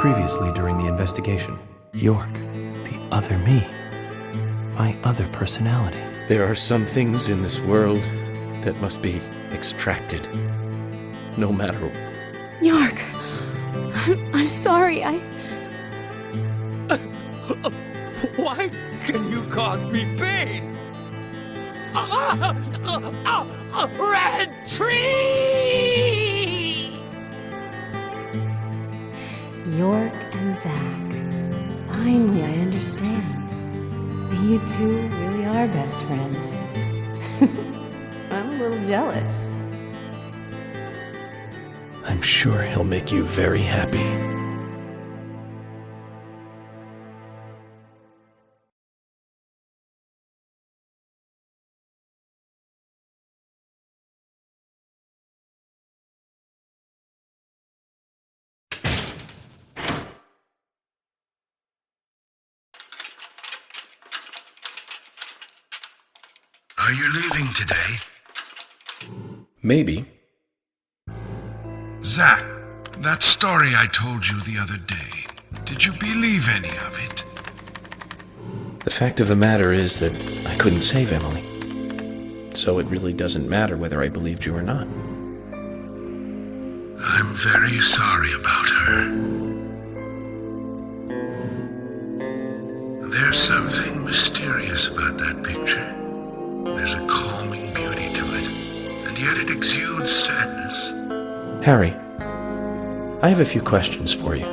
Previously during the investigation, York, the other me, my other personality. There are some things in this world that must be extracted, no matter. York, I'm sorry, Why can you cause me pain? A red tree! York and Zach. Finally, I understand. You two really are best friends. I'm a little jealous. I'm sure he'll make you very happy. Are you leaving today? Maybe. Zach, that story I told you the other day, did you believe any of it? The fact of the matter is that I couldn't save Emily. So it really doesn't matter whether I believed you or not. I'm very sorry about her. There's something mysterious about that picture. There's a calming beauty to it, and yet it exudes sadness. Harry, I have a few questions for you.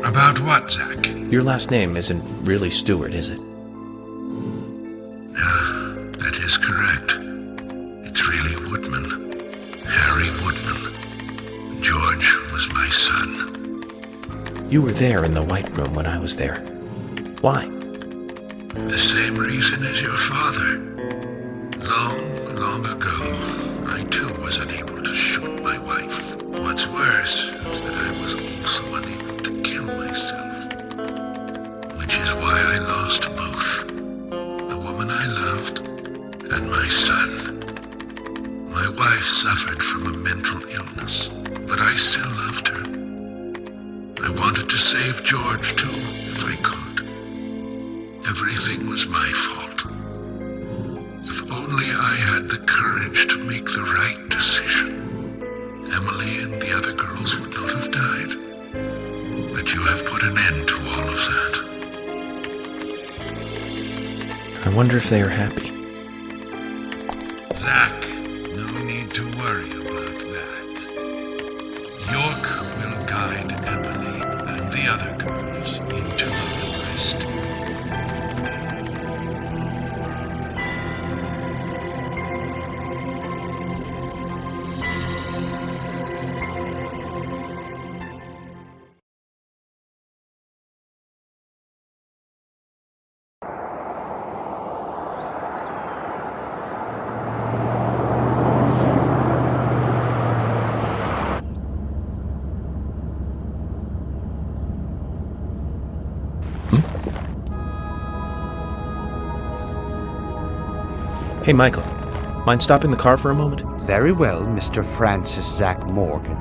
About what, Zach? Your last name isn't really Stewart, is it? That is correct. It's really Woodman. Harry Woodman. George was my son. You were there in the White Room when I was there. Why? The same reason as your father. Long, long ago, I too was unable to shoot my wife. What's worse is that I was also unable to kill myself. Which is why I lost both. The woman I loved and my son. My wife suffered from a mental illness, but I still loved her. I wanted to save George too, if I could. Everything was my fault. If only I had the courage to make the right decision, Emily and the other girls would not have died. But you have put an end to all of that. I wonder if they are happy. Zach, no need to worry about that. York will guide Emily and the other girls into the forest. Hey, Michael. Mind stopping the car for a moment? Very well, Mr. Francis Zach Morgan.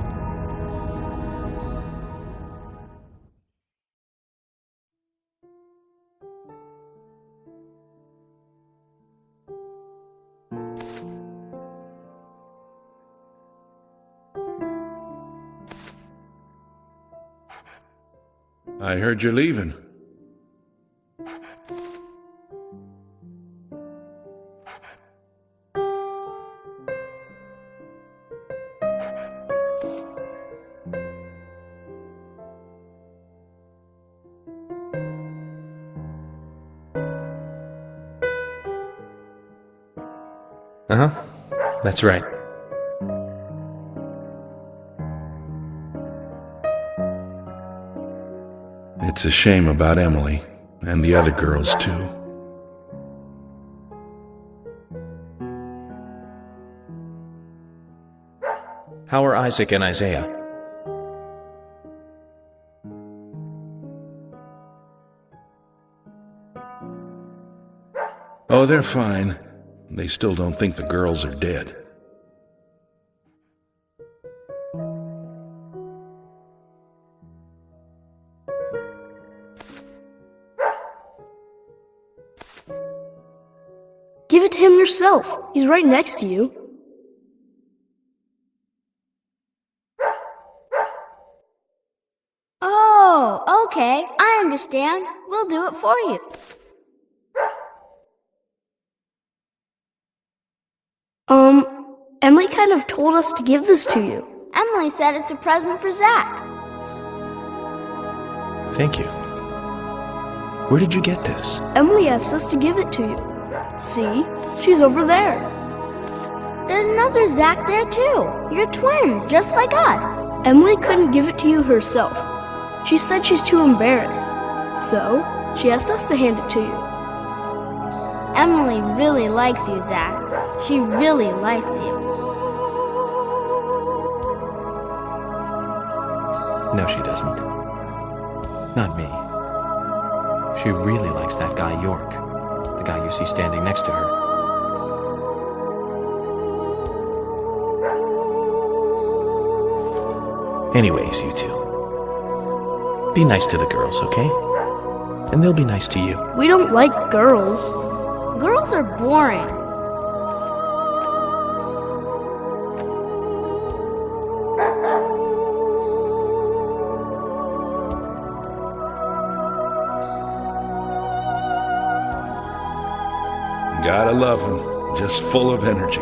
I heard you're leaving. Uh-huh. That's right. It's a shame about Emily, and the other girls too. How are Isaac and Isaiah? Oh, they're fine. They still don't think the girls are dead. Give it to him yourself. He's right next to you. Oh, okay. I understand. We'll do it for you. Emily kind of told us to give this to you. Emily said it's a present for Zach. Thank you. Where did you get this? Emily asked us to give it to you. See? She's over there. There's another Zach there too. You're twins, just like us. Emily couldn't give it to you herself. She said she's too embarrassed. So, she asked us to hand it to you. Emily really likes you, Zach. She really likes you. No, she doesn't. Not me. She really likes that guy York, the guy you see standing next to her. Anyways, you two. Be nice to the girls, okay? And they'll be nice to you. We don't like girls. Girls are boring. Gotta love him. Just full of energy.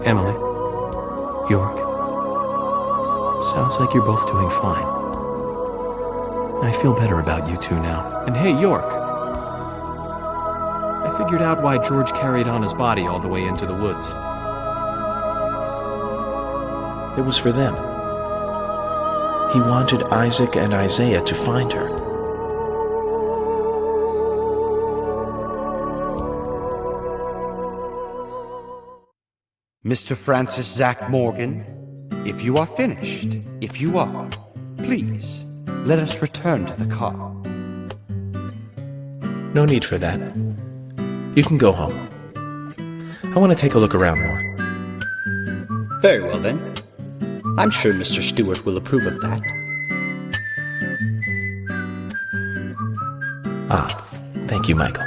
Emily, York, sounds like you're both doing fine. I feel better about you two now. And hey, York, I figured out why George carried on his body all the way into the woods. It was for them. He wanted Isaac and Isaiah to find her. Mr. Francis Zach Morgan, if you are finished, if you are, please, let us return to the car. No need for that. You can go home. I want to take a look around more. Very well then. I'm sure Mr. Stewart will approve of that. Ah, thank you, Michael.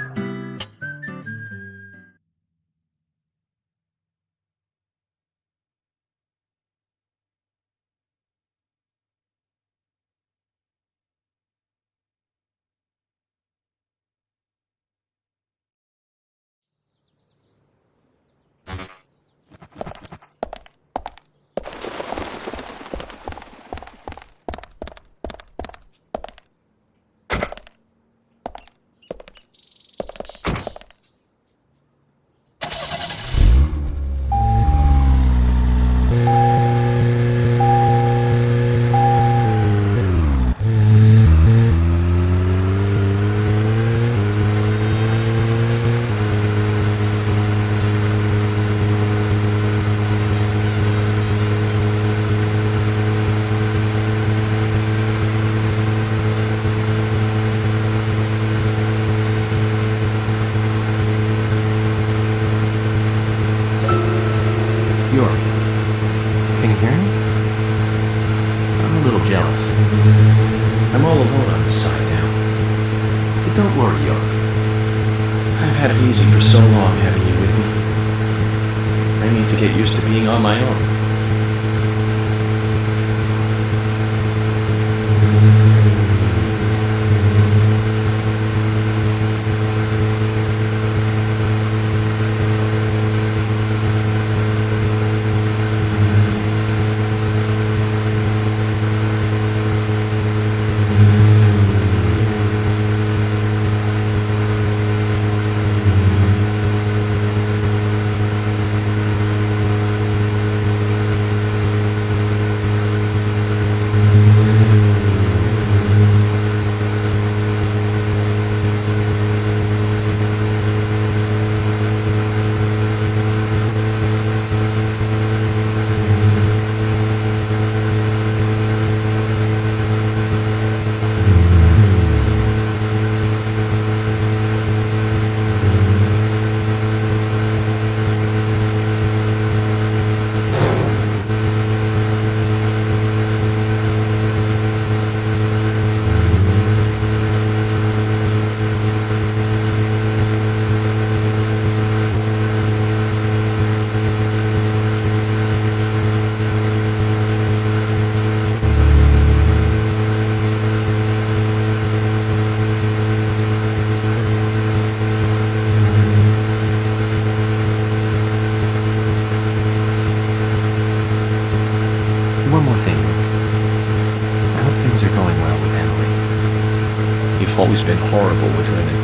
York, can you hear me? I'm a little jealous. I'm all alone on this side now. But don't worry, York. I've had it easy for so long having you with me. I need to get used to being on my own. things are going well with Emily. You've always been horrible with women.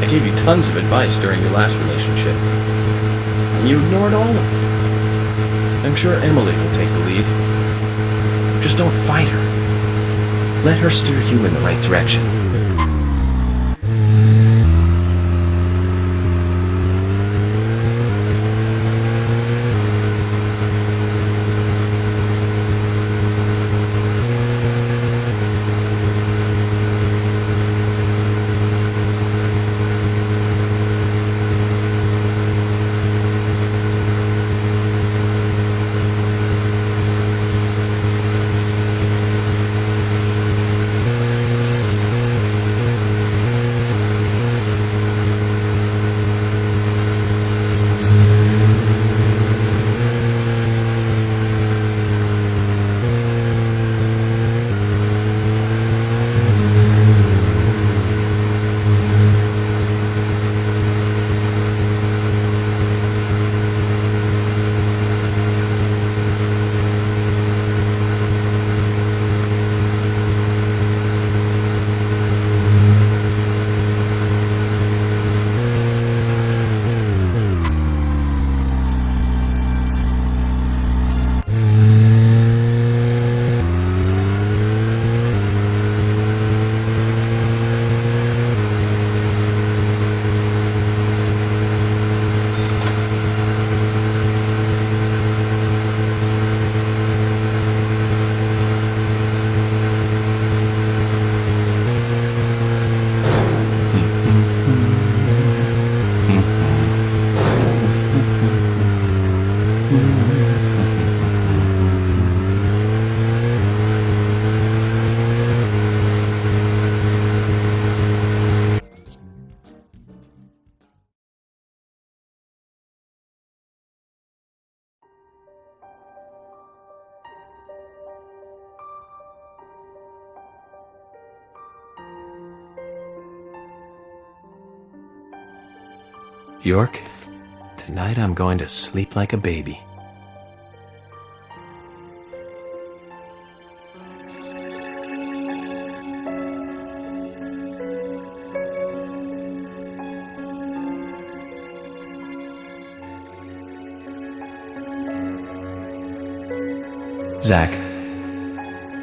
I gave you tons of advice during your last relationship, and you ignored all of it. I'm sure Emily will take the lead. Just don't fight her. Let her steer you in the right direction. York, tonight I'm going to sleep like a baby. Zach,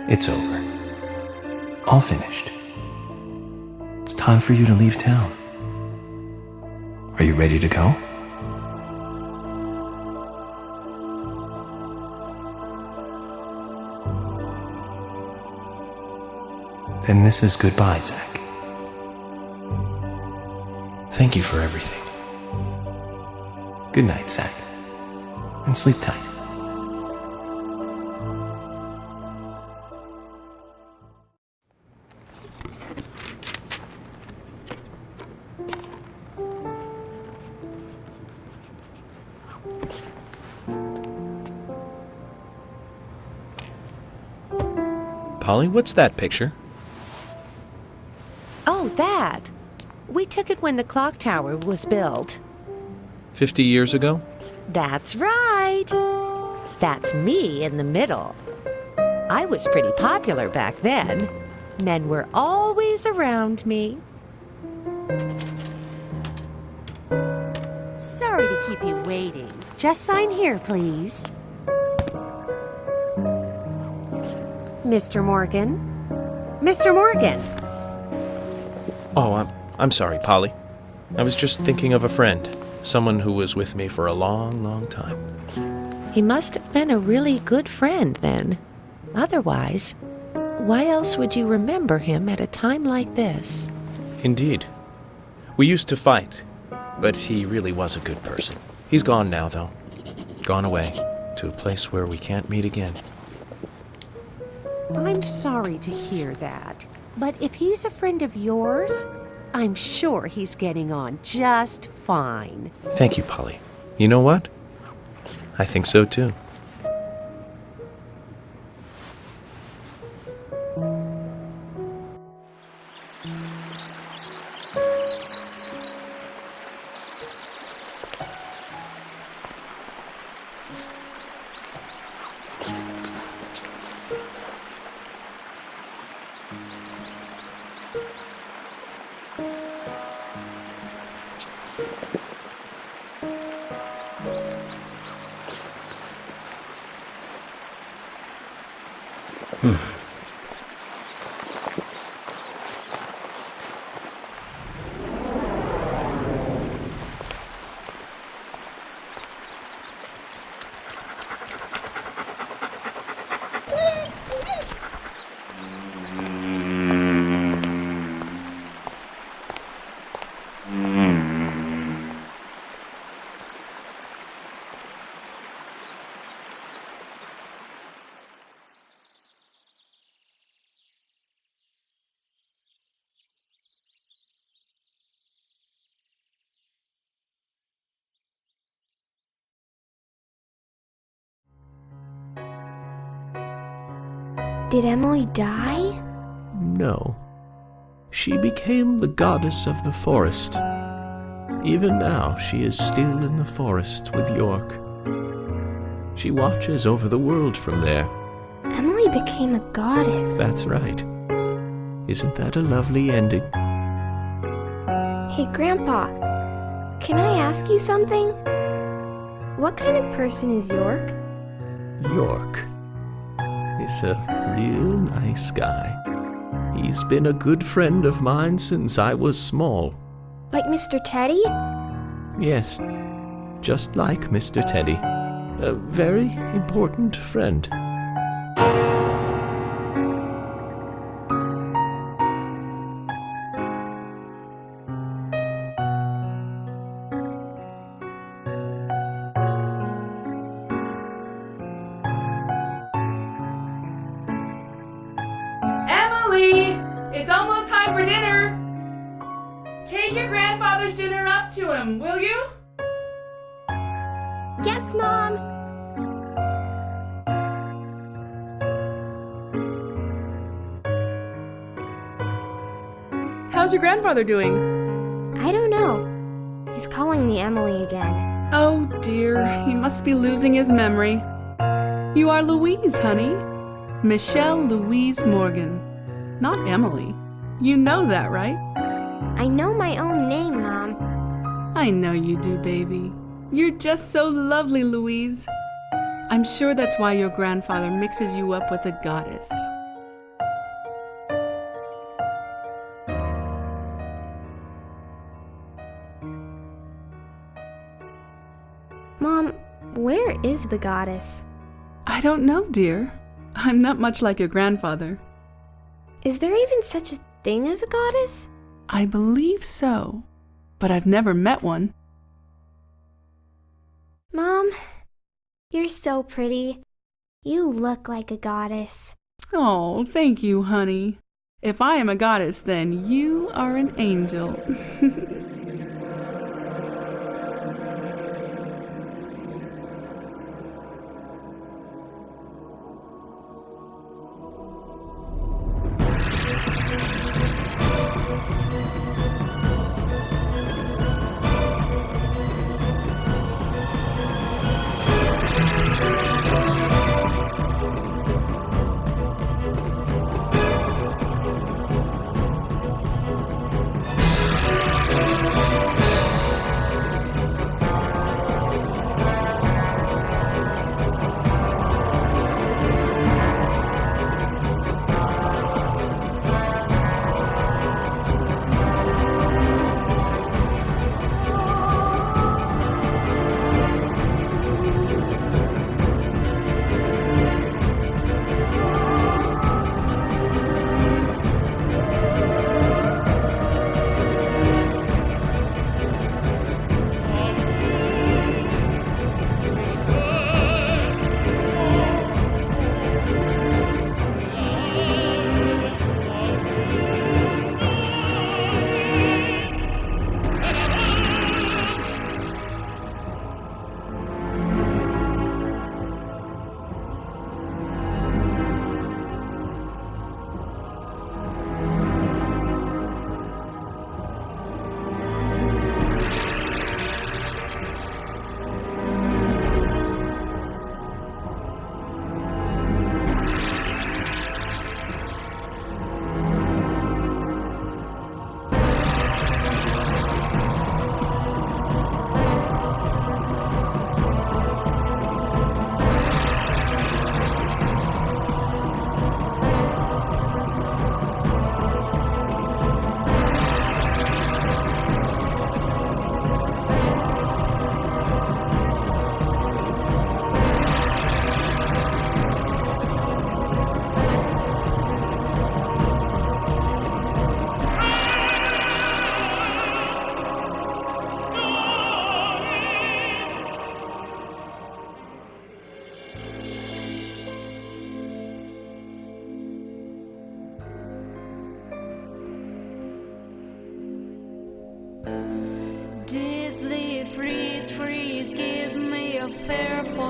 it's over. All finished. It's time for you to leave town. Are you ready to go? Then this is goodbye, Zach. Thank you for everything. Good night, Zach. And sleep tight. Polly, what's that picture? Oh, that. We took it when the clock tower was built. 50 years ago? That's right. That's me in the middle. I was pretty popular back then. Men were always around me. Sorry to keep you waiting. Just sign here, please. Mr. Morgan? Mr. Morgan! Oh, I'm sorry, Polly. I was just thinking of a friend. Someone who was with me for a long, long time. He must have been a really good friend then. Otherwise, why else would you remember him at a time like this? Indeed. We used to fight, but he really was a good person. He's gone now, though. Gone away to a place where we can't meet again. I'm sorry to hear that, but if he's a friend of yours, I'm sure he's getting on just fine. Thank you, Polly. You know what? I think so, too. Did Emily die? No. She became the goddess of the forest. Even now, she is still in the forest with York. She watches over the world from there. Emily became a goddess. That's right. Isn't that a lovely ending? Hey, Grandpa, can I ask you something? What kind of person is York? York is a real nice guy. He's been a good friend of mine since I was small. Like Mr. Teddy? Yes, just like Mr. Teddy. A very important friend. Emily! It's almost time for dinner! Take your grandfather's dinner up to him, will you? Yes, Mom! How's your grandfather doing? I don't know. He's calling me Emily again. Oh dear, he must be losing his memory. You are Louise, honey. Michelle Louise Morgan. Not Emily. You know that, right? I know my own name, Mom. I know you do, baby. You're just so lovely, Louise. I'm sure that's why your grandfather mixes you up with a goddess. Mom, where is the goddess? I don't know, dear. I'm not much like your grandfather. Is there even such a thing as a goddess? I believe so, but I've never met one. Mom, you're so pretty. You look like a goddess. Oh, thank you, honey. If I am a goddess, then you are an angel.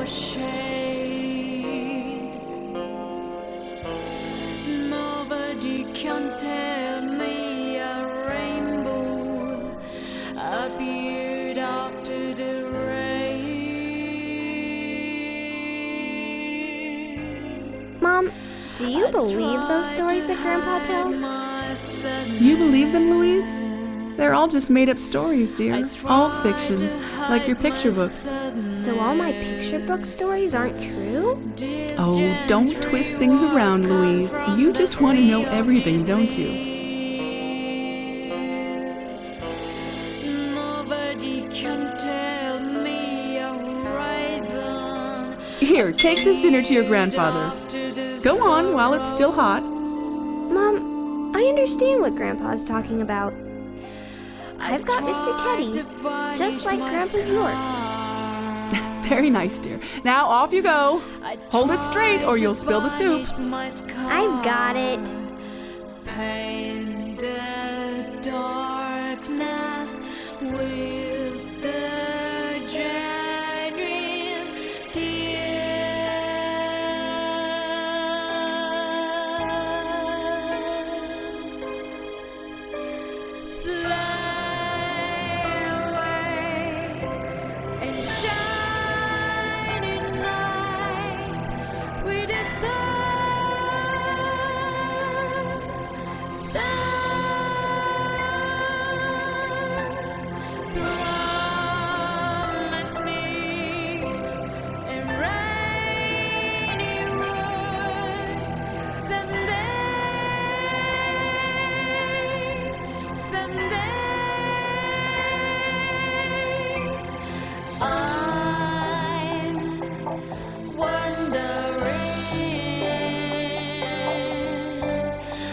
no shade. Nobody can tell me a rainbow appeared after the rain. Mom, do you believe those stories that Grandpa tells? You believe them, Louise? They're all just made-up stories, dear. All fiction, like your picture books. So all my picture book stories aren't true? Oh, don't twist things around, Louise. You just want to know everything, don't you? Nobody can tell me a horizon. Here, take this dinner to your grandfather. Go on while it's still hot. Mom, I understand what Grandpa's talking about. I've got Mr. Teddy, just like Grandpa's York. Very nice, dear. Now off you go. Hold it straight or you'll spill the soup. I've got it. Paint the darkness with the genuine tears. Fly away and shine in night with the stars. Stars, promise me a rainy road someday, someday. I'm wandering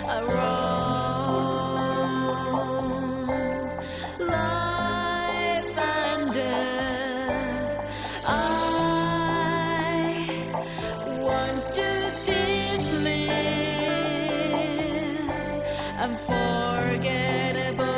around life and death. I want to dismiss unforgettable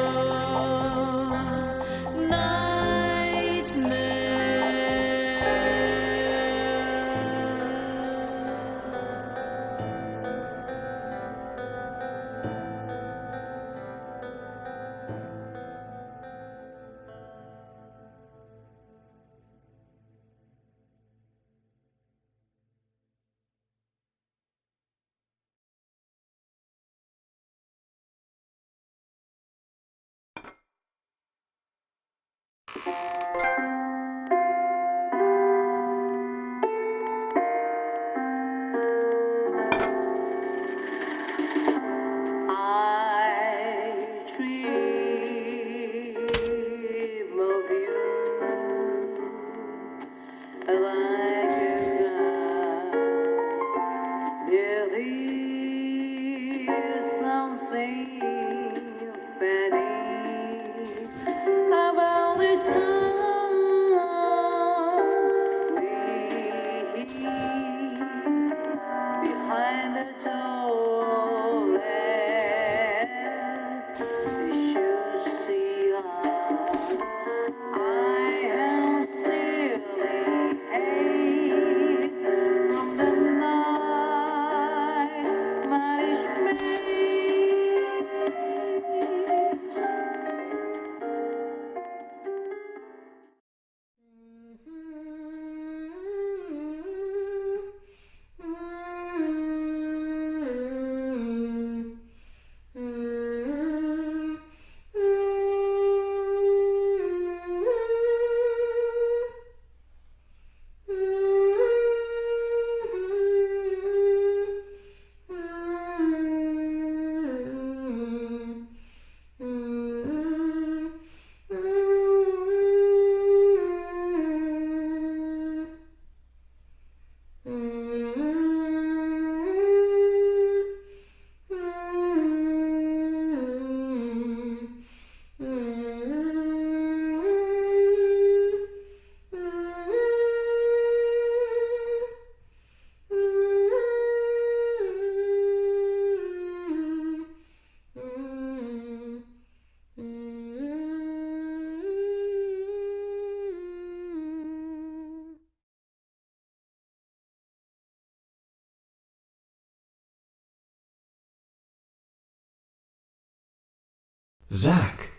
Zach,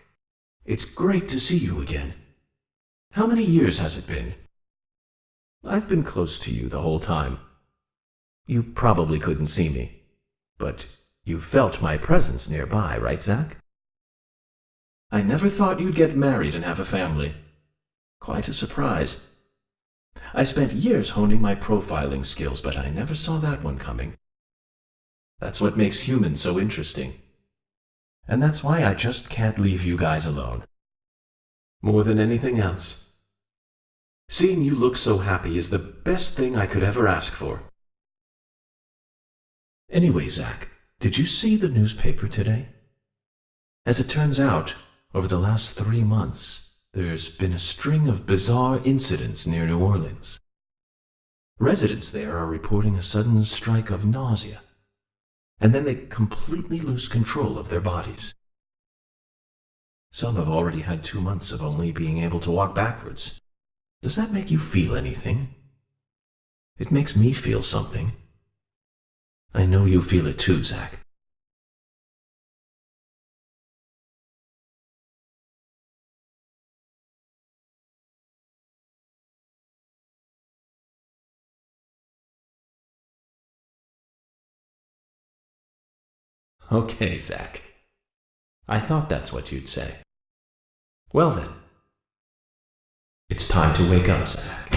it's great to see you again. How many years has it been? I've been close to you the whole time. You probably couldn't see me, but you felt my presence nearby, right, Zach? I never thought you'd get married and have a family. Quite a surprise. I spent years honing my profiling skills, but I never saw that one coming. That's what makes humans so interesting. And that's why I just can't leave you guys alone. More than anything else. Seeing you look so happy is the best thing I could ever ask for. Anyway, Zach, did you see the newspaper today? As it turns out, over the last 3 months, there's been a string of bizarre incidents near New Orleans. Residents there are reporting a sudden strike of nausea, and then they completely lose control of their bodies. Some have already had 2 months of only being able to walk backwards. Does that make you feel anything? It makes me feel something. I know you feel it too, Zach. Okay, Zach. I thought that's what you'd say. Well then, it's time to wake up, Zach.